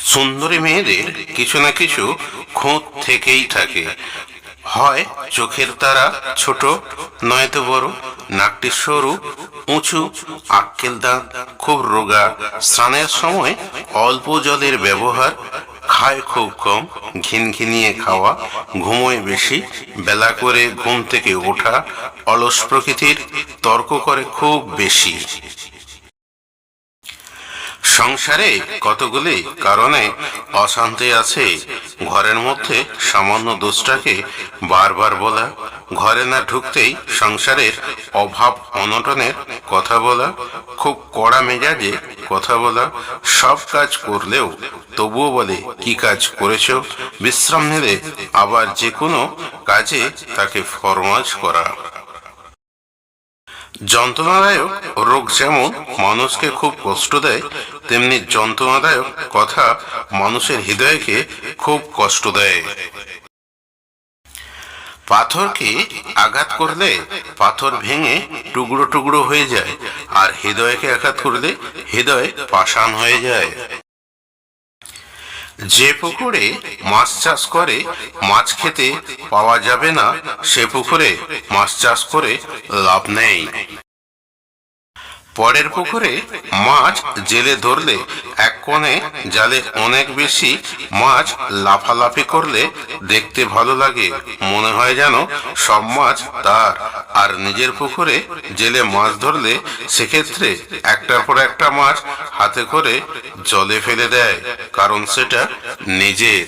সুন্দরী মেয়েদের কিছু না কিছু খুঁত থেকেই থাকে। হয় চোখের তারা ছোট, নয়তো বড়, নাকটি সরু, উঁচু, আক্কেল দাঁত, খুব রোগা, স্নানের সময় অল্প জলের ব্যবহার, খায় খুব কম, ঘিনঘিনিয়ে খাওয়া, ঘুমোয় বেশি, বেলা করে ঘুম থেকে ওঠা, অলস প্রকৃতির, তর্ক করে খুব বেশি। সংসারে কতগুলি কারণে অশান্তি আছে। ঘরের মধ্যে সামান্য দোষটাকে বারবার বলা, ঘরে না ঢুকতেই সংসারের অভাব অনটনের কথা বলা, খুব কড়া মেজাজে কথা বলা, সব কাজ করলেও তবুও বলে কি কাজ করেছো, বিশ্রাম নিলে আবার যে কোনো কাজে তাকে ফরমাজ করা। যন্ত্রণাদায়ক রোগ যেমন মানুষকে খুব কষ্ট দেয়, তেমনি যন্ত্রণাদায়ক কথা মানুষের হৃদয়কে খুব কষ্ট দেয়। পাথরকে আঘাত করলে পাথর ভেঙে টুকরো টুকরো হয়ে যায়, আর হৃদয়কে আঘাত করলে হৃদয় পাষাণ হয়ে যায়। যে পুকুরে মাছ চাষ করে মাছ খেতে পাওয়া যাবে না, সে পুকুরে মাছ চাষ করে লাভ নেই। পরের পুকুরে মাছ জেলে ধরলে এক কোণে জালে অনেক বেশি মাছ লাফালাফি করলে দেখতে ভালো লাগে, মনে হয় যেন সব মাছ তার। আর নিজের পুকুরে জেলে মাছ ধরলে সেক্ষেত্রে একটার পর একটা মাছ হাতে করে জলে ফেলে দেয়, কারণ সেটা নিজের।